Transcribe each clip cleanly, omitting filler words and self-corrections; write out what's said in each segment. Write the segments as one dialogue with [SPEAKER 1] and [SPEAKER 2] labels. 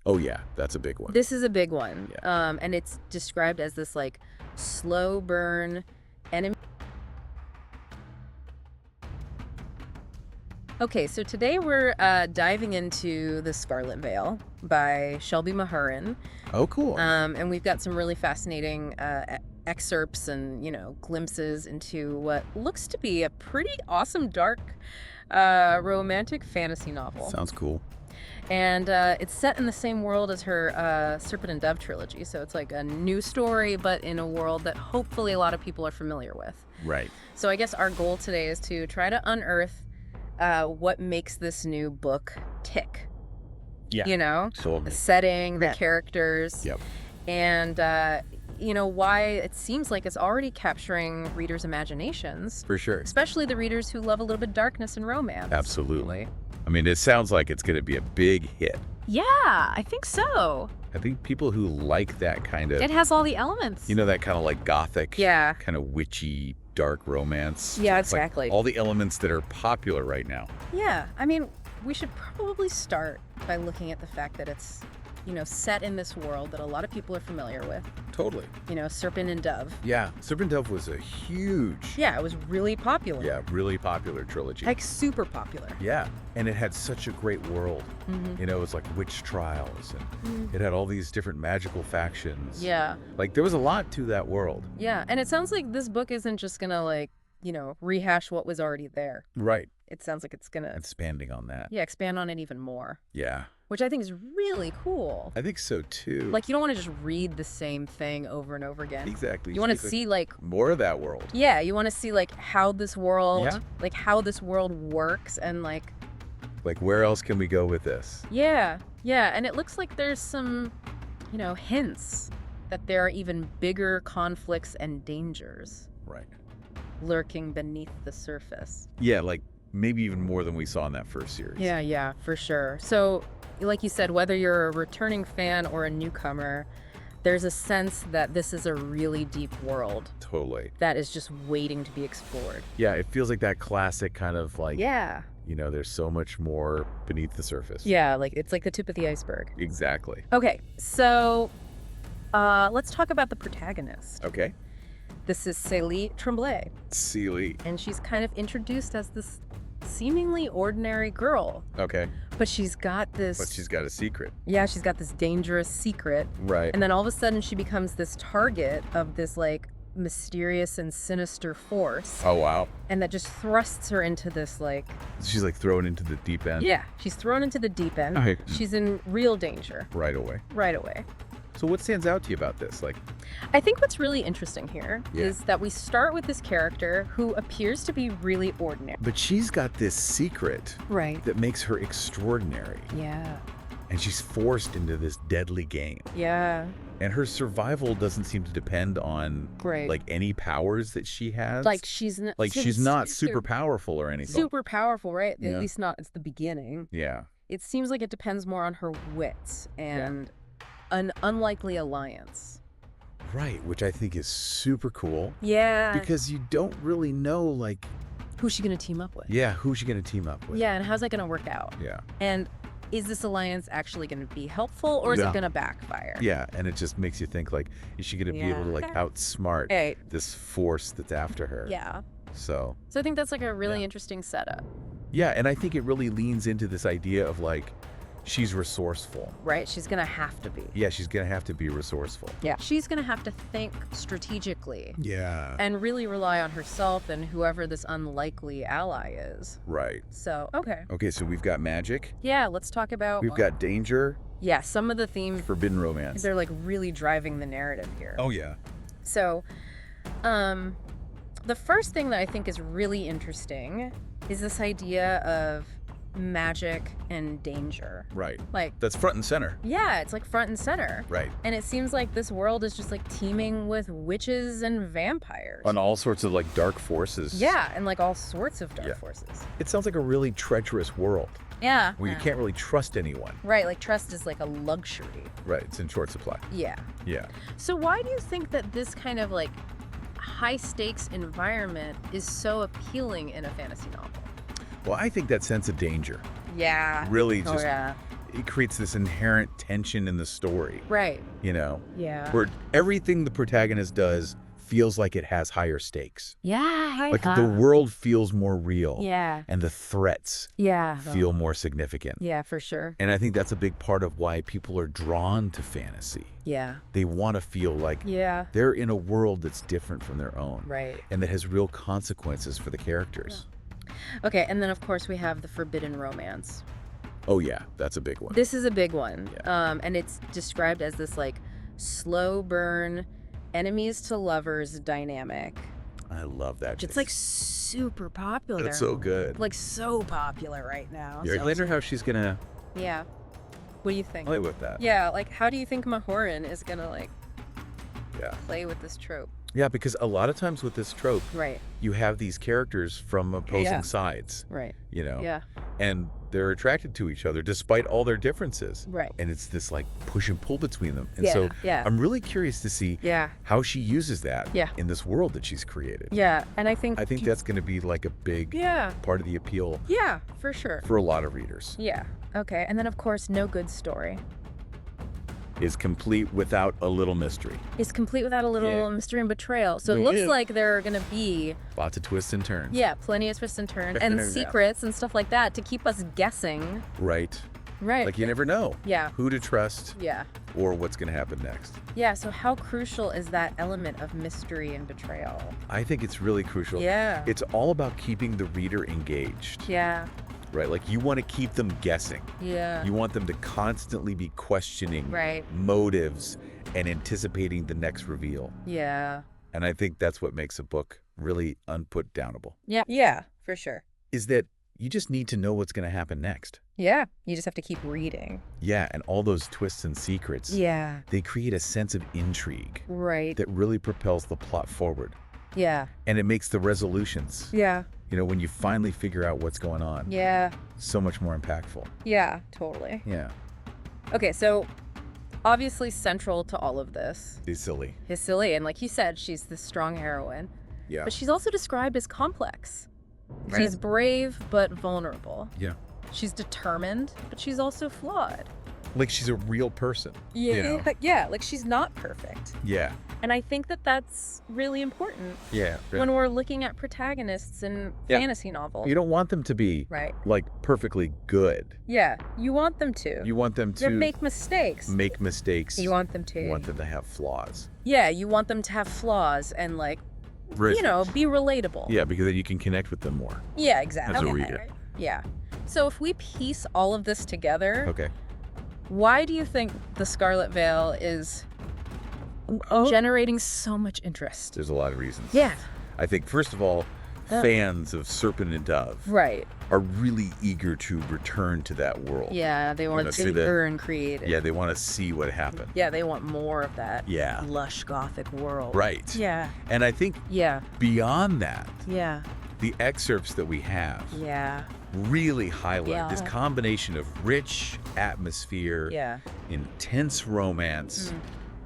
[SPEAKER 1] Oh, yeah, that's a big one.
[SPEAKER 2] This is a big one.
[SPEAKER 1] Yeah.
[SPEAKER 2] And it's described as this, like, slow burn enemy. Okay, so today we're diving into The Scarlet Veil by Shelby Mahurin.
[SPEAKER 1] Oh, cool.
[SPEAKER 2] And we've got some really fascinating excerpts and, glimpses into what looks to be a pretty awesome, dark, romantic fantasy novel.
[SPEAKER 1] Sounds cool.
[SPEAKER 2] And it's set in the same world as her Serpent and Dove trilogy. So it's like a new story, but in a world that hopefully a lot of people are familiar with.
[SPEAKER 1] Right.
[SPEAKER 2] So I guess our goal today is to try to unearth what makes this new book tick.
[SPEAKER 1] Yeah. So
[SPEAKER 2] The setting, the characters.
[SPEAKER 1] Yep.
[SPEAKER 2] And, why it seems like it's already capturing readers' imaginations.
[SPEAKER 1] For sure.
[SPEAKER 2] Especially the readers who love a little bit of darkness and romance.
[SPEAKER 1] Absolutely. I mean, it sounds like it's going to be a big hit.
[SPEAKER 2] Yeah, I think so.
[SPEAKER 1] I think people who like that kind of...
[SPEAKER 2] It has all the elements.
[SPEAKER 1] that kind of like Gothic,
[SPEAKER 2] Yeah.
[SPEAKER 1] kind of witchy, dark romance.
[SPEAKER 2] Yeah,
[SPEAKER 1] It's like
[SPEAKER 2] exactly.
[SPEAKER 1] all the elements that are popular right now.
[SPEAKER 2] Yeah, I mean, we should probably start by looking at the fact that it's, set in this world that a lot of people are familiar with.
[SPEAKER 1] Totally.
[SPEAKER 2] Serpent and Dove.
[SPEAKER 1] Yeah, Serpent Dove was a huge,
[SPEAKER 2] Yeah, it was really popular.
[SPEAKER 1] really popular trilogy.
[SPEAKER 2] Like, super popular.
[SPEAKER 1] Yeah, and it had such a great world.
[SPEAKER 2] Mm-hmm.
[SPEAKER 1] It was like witch trials, and it had all these different magical factions.
[SPEAKER 2] Yeah,
[SPEAKER 1] Like, there was a lot to that world.
[SPEAKER 2] yeah. And it sounds like this book isn't just gonna, rehash what was already there.
[SPEAKER 1] Right.
[SPEAKER 2] It sounds like it's gonna,
[SPEAKER 1] Expanding on that.
[SPEAKER 2] yeah, expand on it even more.
[SPEAKER 1] Yeah,
[SPEAKER 2] Which I think is really cool.
[SPEAKER 1] I think so too.
[SPEAKER 2] Like, you don't want to just read the same thing over and over again.
[SPEAKER 1] Exactly.
[SPEAKER 2] You want to
[SPEAKER 1] It's like
[SPEAKER 2] see, like,
[SPEAKER 1] more of that world.
[SPEAKER 2] yeah, you want to see, like, how this world,
[SPEAKER 1] Yeah.
[SPEAKER 2] like, how this world works and, like,
[SPEAKER 1] Like, where else can we go with this?
[SPEAKER 2] yeah, and it looks like there's some, hints that there are even bigger conflicts and dangers
[SPEAKER 1] Right.
[SPEAKER 2] lurking beneath the surface.
[SPEAKER 1] Yeah, like maybe even more than we saw in that first series.
[SPEAKER 2] Yeah, for sure. So, like you said, whether you're a returning fan or a newcomer, there's a sense that this is a really deep world
[SPEAKER 1] Totally.
[SPEAKER 2] that is just waiting to be explored.
[SPEAKER 1] Yeah, it feels like that classic kind of like,
[SPEAKER 2] Yeah.
[SPEAKER 1] there's so much more beneath the surface.
[SPEAKER 2] Yeah, like it's like the tip of the iceberg.
[SPEAKER 1] Exactly.
[SPEAKER 2] Okay, so let's talk about the protagonist.
[SPEAKER 1] Okay.
[SPEAKER 2] This is Célie Tremblay,
[SPEAKER 1] Célie.
[SPEAKER 2] and she's kind of introduced as this seemingly ordinary girl,
[SPEAKER 1] Okay.
[SPEAKER 2] but she's got this...
[SPEAKER 1] But she's got a secret.
[SPEAKER 2] Yeah, she's got this dangerous secret,
[SPEAKER 1] Right.
[SPEAKER 2] and then all of a sudden she becomes this target of this, like, mysterious and sinister force,
[SPEAKER 1] Oh, wow.
[SPEAKER 2] and that just thrusts her into this, like...
[SPEAKER 1] She's like thrown into the deep end.
[SPEAKER 2] Yeah, she's thrown into the deep end.
[SPEAKER 1] Okay.
[SPEAKER 2] She's in real danger
[SPEAKER 1] Right away.
[SPEAKER 2] right away.
[SPEAKER 1] So what stands out to you about this? Like,
[SPEAKER 2] I think what's really interesting here is
[SPEAKER 1] Yeah.
[SPEAKER 2] that we start with this character who appears to be really ordinary.
[SPEAKER 1] but she's got this secret
[SPEAKER 2] Right.
[SPEAKER 1] that makes her extraordinary.
[SPEAKER 2] Yeah.
[SPEAKER 1] And she's forced into this deadly game.
[SPEAKER 2] Yeah.
[SPEAKER 1] And her survival doesn't seem to depend on
[SPEAKER 2] Great.
[SPEAKER 1] like any powers that she has.
[SPEAKER 2] Like she's
[SPEAKER 1] She's not super powerful or anything.
[SPEAKER 2] super powerful, right?
[SPEAKER 1] Yeah.
[SPEAKER 2] At least not at the beginning.
[SPEAKER 1] Yeah.
[SPEAKER 2] It seems like it depends more on her wits and an unlikely alliance.
[SPEAKER 1] Right, which I think is super cool
[SPEAKER 2] Yeah.
[SPEAKER 1] because you don't really know like
[SPEAKER 2] Who's she gonna team up with?
[SPEAKER 1] who's she going to team up with.
[SPEAKER 2] Yeah, and how's that gonna work out?
[SPEAKER 1] Yeah.
[SPEAKER 2] And is this alliance actually gonna be helpful or is
[SPEAKER 1] Yeah.
[SPEAKER 2] it gonna backfire?
[SPEAKER 1] Yeah, and it just makes you think like is she going to be able to like
[SPEAKER 2] Yeah.
[SPEAKER 1] outsmart
[SPEAKER 2] Hey.
[SPEAKER 1] this force that's after her?
[SPEAKER 2] Yeah.
[SPEAKER 1] So,
[SPEAKER 2] So I think that's like a really
[SPEAKER 1] Yeah.
[SPEAKER 2] interesting setup,
[SPEAKER 1] yeah, and I think it really leans into this idea of like she's resourceful.
[SPEAKER 2] right? She's gonna have to be.
[SPEAKER 1] Yeah, she's going to have to be resourceful.
[SPEAKER 2] Yeah. She's gonna have to think strategically
[SPEAKER 1] Yeah.
[SPEAKER 2] and really rely on herself and whoever this unlikely ally is.
[SPEAKER 1] Right.
[SPEAKER 2] So, okay.
[SPEAKER 1] Okay, so we've got magic.
[SPEAKER 2] Yeah, let's talk about...
[SPEAKER 1] We've got danger,
[SPEAKER 2] Yeah, some of the themes,
[SPEAKER 1] forbidden romance.
[SPEAKER 2] they're like really driving the narrative here.
[SPEAKER 1] Oh yeah.
[SPEAKER 2] So, the first thing that I think is really interesting is this idea of magic and danger.
[SPEAKER 1] Right.
[SPEAKER 2] Like,
[SPEAKER 1] That's front and center.
[SPEAKER 2] yeah, it's like front and center.
[SPEAKER 1] Right.
[SPEAKER 2] And it seems like this world is just like teeming with witches and vampires.
[SPEAKER 1] On all sorts of like dark forces.
[SPEAKER 2] Yeah, and like all sorts of dark
[SPEAKER 1] Yeah.
[SPEAKER 2] forces.
[SPEAKER 1] It sounds like a really treacherous world
[SPEAKER 2] Yeah.
[SPEAKER 1] where you can't really trust anyone.
[SPEAKER 2] Right, like trust is like a luxury.
[SPEAKER 1] Right. It's in short supply.
[SPEAKER 2] Yeah.
[SPEAKER 1] Yeah.
[SPEAKER 2] So why do you think that this kind of like high stakes environment is so appealing in a fantasy novel?
[SPEAKER 1] Well, I think that sense of danger
[SPEAKER 2] Yeah.
[SPEAKER 1] really
[SPEAKER 2] Oh,
[SPEAKER 1] just
[SPEAKER 2] yeah.
[SPEAKER 1] it creates this inherent tension in the story,
[SPEAKER 2] Right.
[SPEAKER 1] you know,
[SPEAKER 2] Yeah.
[SPEAKER 1] where everything the protagonist does feels like it has higher stakes.
[SPEAKER 2] Yeah.
[SPEAKER 1] Like the world feels more real.
[SPEAKER 2] Yeah.
[SPEAKER 1] And the threats
[SPEAKER 2] Yeah.
[SPEAKER 1] feel more significant.
[SPEAKER 2] Yeah, for sure.
[SPEAKER 1] And I think that's a big part of why people are drawn to fantasy.
[SPEAKER 2] Yeah.
[SPEAKER 1] They want to feel like
[SPEAKER 2] Yeah.
[SPEAKER 1] they're in a world that's different from their own.
[SPEAKER 2] Right.
[SPEAKER 1] And that has real consequences for the characters.
[SPEAKER 2] Okay, and then of course we have the forbidden romance.
[SPEAKER 1] Oh yeah, that's a big one.
[SPEAKER 2] This is a big one.
[SPEAKER 1] Yeah.
[SPEAKER 2] And it's described as this like slow burn, enemies to lovers dynamic.
[SPEAKER 1] I love that.
[SPEAKER 2] It's like super popular.
[SPEAKER 1] That's so good.
[SPEAKER 2] Like so popular right now.
[SPEAKER 1] Yeah, I wonder how she's gonna
[SPEAKER 2] Yeah. What do you think?
[SPEAKER 1] play with that.
[SPEAKER 2] Yeah, like how do you think Mahurin is gonna like
[SPEAKER 1] Yeah.
[SPEAKER 2] play with this trope?
[SPEAKER 1] Yeah, because a lot of times with this trope,
[SPEAKER 2] Right.
[SPEAKER 1] you have these characters from opposing
[SPEAKER 2] Yeah.
[SPEAKER 1] sides,
[SPEAKER 2] Right.
[SPEAKER 1] you know,
[SPEAKER 2] Yeah.
[SPEAKER 1] and they're attracted to each other despite all their differences.
[SPEAKER 2] Right.
[SPEAKER 1] And it's this like push and pull between them. And
[SPEAKER 2] Yeah,
[SPEAKER 1] so
[SPEAKER 2] yeah.
[SPEAKER 1] I'm really curious to see
[SPEAKER 2] Yeah.
[SPEAKER 1] how she uses that
[SPEAKER 2] Yeah.
[SPEAKER 1] in this world that she's created.
[SPEAKER 2] Yeah. And I think
[SPEAKER 1] that's going to be like a big
[SPEAKER 2] Yeah.
[SPEAKER 1] part of the appeal
[SPEAKER 2] Yeah, for sure.
[SPEAKER 1] for a lot of readers.
[SPEAKER 2] Yeah. Okay. And then of course no good story
[SPEAKER 1] Is complete without a little mystery.
[SPEAKER 2] is complete without a little
[SPEAKER 1] Yeah.
[SPEAKER 2] mystery and betrayal. So it
[SPEAKER 1] Yeah.
[SPEAKER 2] looks like there are going to be,
[SPEAKER 1] Lots of twists and turns.
[SPEAKER 2] yeah, plenty of twists and turns and
[SPEAKER 1] Yeah.
[SPEAKER 2] secrets and stuff like that to keep us guessing.
[SPEAKER 1] Right.
[SPEAKER 2] Right.
[SPEAKER 1] Like you never know
[SPEAKER 2] Yeah.
[SPEAKER 1] who to trust
[SPEAKER 2] Yeah.
[SPEAKER 1] or what's going to happen next.
[SPEAKER 2] Yeah. So how crucial is that element of mystery and betrayal?
[SPEAKER 1] I think it's really crucial.
[SPEAKER 2] Yeah.
[SPEAKER 1] It's all about keeping the reader engaged,
[SPEAKER 2] Yeah.
[SPEAKER 1] right? Like you want to keep them guessing.
[SPEAKER 2] Yeah.
[SPEAKER 1] You want them to constantly be questioning
[SPEAKER 2] Right.
[SPEAKER 1] motives and anticipating the next reveal.
[SPEAKER 2] Yeah.
[SPEAKER 1] And I think that's what makes a book really unputdownable,
[SPEAKER 2] Yeah. Yeah, for sure.
[SPEAKER 1] is that you just need to know what's going to happen next.
[SPEAKER 2] Yeah. You just have to keep reading.
[SPEAKER 1] Yeah, and all those twists and secrets,
[SPEAKER 2] Yeah.
[SPEAKER 1] they create a sense of intrigue
[SPEAKER 2] Right.
[SPEAKER 1] that really propels the plot forward.
[SPEAKER 2] Yeah.
[SPEAKER 1] And it makes the resolutions,
[SPEAKER 2] Yeah.
[SPEAKER 1] you know, when you finally figure out what's going on,
[SPEAKER 2] Yeah.
[SPEAKER 1] so much more impactful.
[SPEAKER 2] Yeah. Totally.
[SPEAKER 1] Yeah,
[SPEAKER 2] Okay. So obviously central to all of this
[SPEAKER 1] it's silly.
[SPEAKER 2] is Célie. And like you said, she's this strong heroine.
[SPEAKER 1] Yeah.
[SPEAKER 2] But she's also described as complex.
[SPEAKER 1] Right.
[SPEAKER 2] She's brave but vulnerable.
[SPEAKER 1] Yeah.
[SPEAKER 2] She's determined, but she's also flawed.
[SPEAKER 1] Like she's a real person.
[SPEAKER 2] Yeah.
[SPEAKER 1] You know?
[SPEAKER 2] Yeah, like she's not perfect.
[SPEAKER 1] Yeah.
[SPEAKER 2] And I think that that's really important
[SPEAKER 1] Yeah.
[SPEAKER 2] when we're looking at protagonists in
[SPEAKER 1] Yeah.
[SPEAKER 2] fantasy novels.
[SPEAKER 1] You don't want them to be
[SPEAKER 2] Right.
[SPEAKER 1] like perfectly good.
[SPEAKER 2] Yeah. You want them to.
[SPEAKER 1] You want them to
[SPEAKER 2] make mistakes.
[SPEAKER 1] make mistakes.
[SPEAKER 2] You want them to.
[SPEAKER 1] You want them to have flaws.
[SPEAKER 2] Yeah, you want them to have flaws and like,
[SPEAKER 1] Right.
[SPEAKER 2] you know, be relatable.
[SPEAKER 1] Yeah, because then you can connect with them more
[SPEAKER 2] Yeah, exactly.
[SPEAKER 1] as a reader.
[SPEAKER 2] Yeah. So if we piece all of this together,
[SPEAKER 1] Okay.
[SPEAKER 2] why do you think the Scarlet Veil is generating so much interest?
[SPEAKER 1] There's a lot of reasons.
[SPEAKER 2] Yeah.
[SPEAKER 1] I think, first of all, fans of Serpent and Dove
[SPEAKER 2] Right.
[SPEAKER 1] are really eager to return to that world.
[SPEAKER 2] Yeah, they want
[SPEAKER 1] see
[SPEAKER 2] to
[SPEAKER 1] the-
[SPEAKER 2] earn creative.
[SPEAKER 1] Yeah, they want to see what happened.
[SPEAKER 2] Yeah, they want more of that
[SPEAKER 1] Yeah.
[SPEAKER 2] lush Gothic world.
[SPEAKER 1] Right.
[SPEAKER 2] Yeah.
[SPEAKER 1] And I think
[SPEAKER 2] Yeah.
[SPEAKER 1] beyond that,
[SPEAKER 2] Yeah.
[SPEAKER 1] the excerpts that we have
[SPEAKER 2] Yeah.
[SPEAKER 1] really highlight this
[SPEAKER 2] Yeah.
[SPEAKER 1] combination of rich atmosphere,
[SPEAKER 2] Yeah.
[SPEAKER 1] intense romance,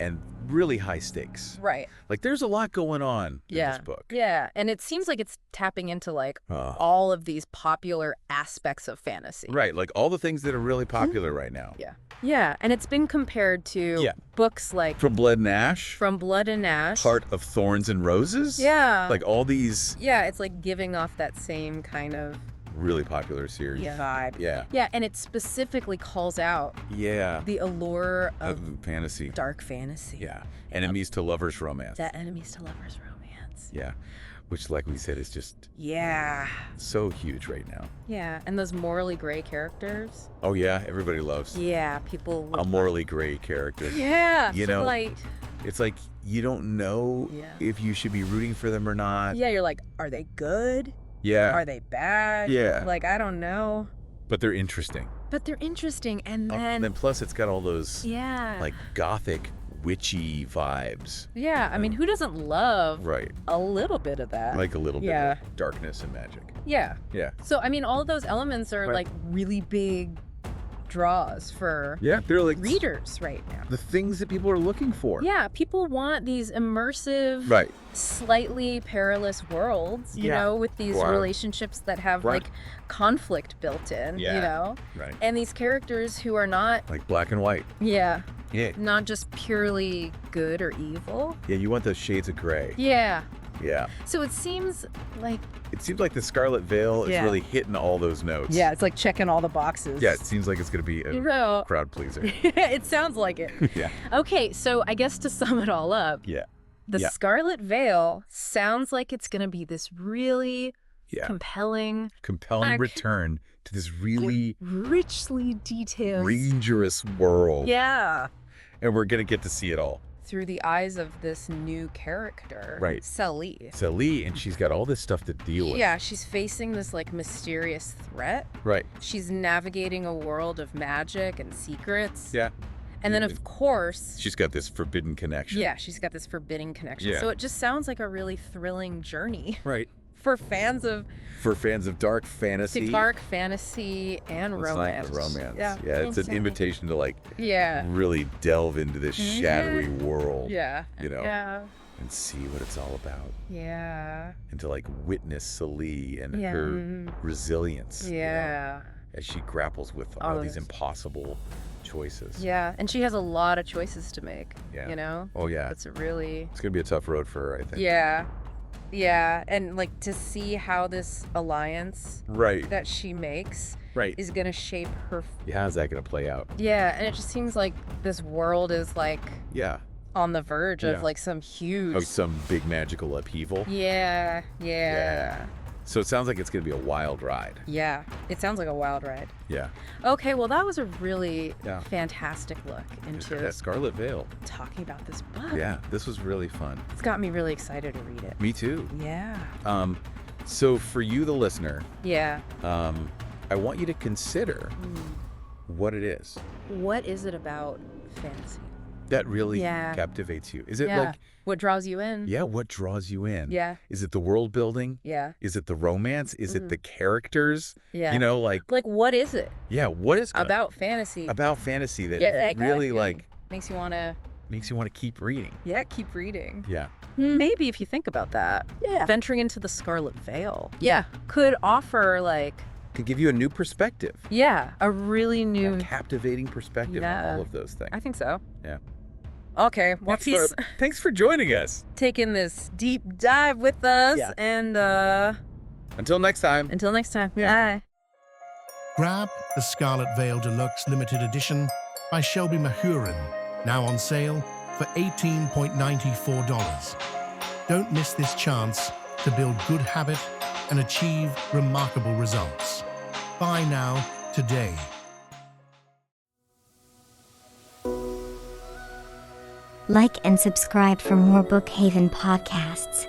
[SPEAKER 1] and really high stakes.
[SPEAKER 2] Right.
[SPEAKER 1] Like there's a lot going on in
[SPEAKER 2] Yeah.
[SPEAKER 1] this book.
[SPEAKER 2] Yeah. And it seems like it's tapping into like
[SPEAKER 1] Uh,
[SPEAKER 2] all of these popular aspects of fantasy.
[SPEAKER 1] right, like all the things that are really popular right now.
[SPEAKER 2] Yeah. Yeah. And it's been compared to
[SPEAKER 1] Yeah.
[SPEAKER 2] books like
[SPEAKER 1] From Blood and Ash,
[SPEAKER 2] From Blood and Ash.
[SPEAKER 1] Heart of Thorns and Roses.
[SPEAKER 2] Yeah.
[SPEAKER 1] Like all these
[SPEAKER 2] Yeah, it's like giving off that same kind of
[SPEAKER 1] really popular series.
[SPEAKER 2] vibe.
[SPEAKER 1] Yeah.
[SPEAKER 2] Yeah, and it specifically calls out
[SPEAKER 1] Yeah.
[SPEAKER 2] the allure of
[SPEAKER 1] Of fantasy.
[SPEAKER 2] dark fantasy.
[SPEAKER 1] Yeah. Enemies to lovers romance.
[SPEAKER 2] That enemies to lovers romance.
[SPEAKER 1] Yeah. Which, like we said, is just
[SPEAKER 2] Yeah.
[SPEAKER 1] so huge right now.
[SPEAKER 2] Yeah, and those morally gray characters.
[SPEAKER 1] Oh, yeah. Everybody loves
[SPEAKER 2] Yeah, people.
[SPEAKER 1] a morally gray character.
[SPEAKER 2] Yeah.
[SPEAKER 1] You know,
[SPEAKER 2] like.
[SPEAKER 1] It's like you don't know
[SPEAKER 2] Yeah.
[SPEAKER 1] if you should be rooting for them or not.
[SPEAKER 2] Yeah, you're like, are they good?
[SPEAKER 1] Yeah.
[SPEAKER 2] Are they bad?
[SPEAKER 1] Yeah.
[SPEAKER 2] Like, I don't know.
[SPEAKER 1] But they're interesting.
[SPEAKER 2] But they're interesting, and
[SPEAKER 1] And
[SPEAKER 2] then.
[SPEAKER 1] then plus it's got all those
[SPEAKER 2] Yeah.
[SPEAKER 1] like gothic witchy vibes.
[SPEAKER 2] Yeah, I mean, who doesn't love
[SPEAKER 1] Right.
[SPEAKER 2] a little bit of that?
[SPEAKER 1] Like a little bit
[SPEAKER 2] Yeah.
[SPEAKER 1] of darkness and magic.
[SPEAKER 2] Yeah.
[SPEAKER 1] Yeah.
[SPEAKER 2] So, I mean, all of those elements are
[SPEAKER 1] Right.
[SPEAKER 2] like really big draws for
[SPEAKER 1] they're like
[SPEAKER 2] readers right now.
[SPEAKER 1] the things that people are looking for.
[SPEAKER 2] Yeah, people want these immersive,
[SPEAKER 1] Right.
[SPEAKER 2] slightly perilous worlds, you know, with these relationships that have like conflict built in, you know?
[SPEAKER 1] Right.
[SPEAKER 2] And these characters who are not
[SPEAKER 1] Like black and white.
[SPEAKER 2] Yeah.
[SPEAKER 1] Yeah.
[SPEAKER 2] Not just purely good or evil.
[SPEAKER 1] Yeah, you want those shades of gray.
[SPEAKER 2] Yeah.
[SPEAKER 1] Yeah.
[SPEAKER 2] So it seems like
[SPEAKER 1] the Scarlet Veil is really hitting all those notes.
[SPEAKER 2] Yeah, it's like checking all the boxes.
[SPEAKER 1] Yeah, it seems like it's going to be a crowd pleaser.
[SPEAKER 2] It sounds like it.
[SPEAKER 1] Yeah.
[SPEAKER 2] Okay, so I guess to sum it all up, the Scarlet Veil sounds like it's going to be this really compelling
[SPEAKER 1] return to this really
[SPEAKER 2] richly detailed,
[SPEAKER 1] dangerous world.
[SPEAKER 2] Yeah.
[SPEAKER 1] And we're going to get to see it all.
[SPEAKER 2] Through the eyes of this new character,
[SPEAKER 1] right? Célie, and she's got all this stuff to deal with.
[SPEAKER 2] Yeah, she's facing this like mysterious threat.
[SPEAKER 1] Right.
[SPEAKER 2] She's navigating a world of magic and secrets.
[SPEAKER 1] Yeah.
[SPEAKER 2] And then, of course,
[SPEAKER 1] she's got this forbidden connection.
[SPEAKER 2] Yeah, she's got this forbidden connection.
[SPEAKER 1] Yeah.
[SPEAKER 2] So it just sounds like a really thrilling journey.
[SPEAKER 1] Right.
[SPEAKER 2] For fans of
[SPEAKER 1] dark fantasy.
[SPEAKER 2] Dark fantasy and romance.
[SPEAKER 1] Like romance.
[SPEAKER 2] Yeah.
[SPEAKER 1] Yeah, it's an invitation to like really delve into this shadowy world.
[SPEAKER 2] Yeah.
[SPEAKER 1] You know.
[SPEAKER 2] Yeah.
[SPEAKER 1] And see what it's all about.
[SPEAKER 2] Yeah.
[SPEAKER 1] And to like witness Célie and her resilience.
[SPEAKER 2] Yeah.
[SPEAKER 1] You know, as she grapples with all these impossible choices.
[SPEAKER 2] Yeah. And she has a lot of choices to make.
[SPEAKER 1] Yeah.
[SPEAKER 2] You know?
[SPEAKER 1] Oh yeah.
[SPEAKER 2] It's really
[SPEAKER 1] It's gonna be a tough road for her, I think.
[SPEAKER 2] Yeah. Yeah, and like to see how this alliance that she makes is going to shape her.
[SPEAKER 1] How's that going to play out?
[SPEAKER 2] Yeah, and it just seems like this world is like on the verge of like some huge...
[SPEAKER 1] some big magical upheaval.
[SPEAKER 2] Yeah.
[SPEAKER 1] So it sounds like it's going to be a wild ride.
[SPEAKER 2] Yeah, it sounds like a wild ride.
[SPEAKER 1] Yeah.
[SPEAKER 2] Okay, well, that was a really fantastic look into
[SPEAKER 1] that Scarlet Veil.
[SPEAKER 2] Talking about this book.
[SPEAKER 1] Yeah, this was really fun.
[SPEAKER 2] It's got me really excited to read it.
[SPEAKER 1] Me too.
[SPEAKER 2] Yeah.
[SPEAKER 1] So for you, the listener, I want you to consider what it is.
[SPEAKER 2] What is it about fantasy
[SPEAKER 1] that really captivates you? Is it like
[SPEAKER 2] what draws you in?
[SPEAKER 1] Yeah, what draws you in?
[SPEAKER 2] Yeah.
[SPEAKER 1] Is it the world building?
[SPEAKER 2] Yeah.
[SPEAKER 1] Is it the romance? Is it the characters?
[SPEAKER 2] Yeah.
[SPEAKER 1] You know, like
[SPEAKER 2] what is it?
[SPEAKER 1] Yeah, what is
[SPEAKER 2] about fantasy?
[SPEAKER 1] About fantasy that really like
[SPEAKER 2] makes you want to
[SPEAKER 1] keep reading.
[SPEAKER 2] Yeah, keep reading.
[SPEAKER 1] Yeah.
[SPEAKER 2] Maybe if you think about that. Yeah. Venturing into the Scarlet Veil. Yeah. Could offer
[SPEAKER 1] could give you a new perspective.
[SPEAKER 2] Yeah, a really new...
[SPEAKER 1] A captivating perspective on all of those things.
[SPEAKER 2] I think so.
[SPEAKER 1] Yeah.
[SPEAKER 2] Okay, well,
[SPEAKER 1] thanks for joining us.
[SPEAKER 2] Taking this deep dive with us, and
[SPEAKER 1] until next time.
[SPEAKER 2] Bye.
[SPEAKER 3] Grab the Scarlet Veil Deluxe Limited Edition by Shelby Mahurin, now on sale for $18.94. Don't miss this chance to build good habit and achieve remarkable results. Buy now, today.
[SPEAKER 4] Like and subscribe for more Bookhaven podcasts.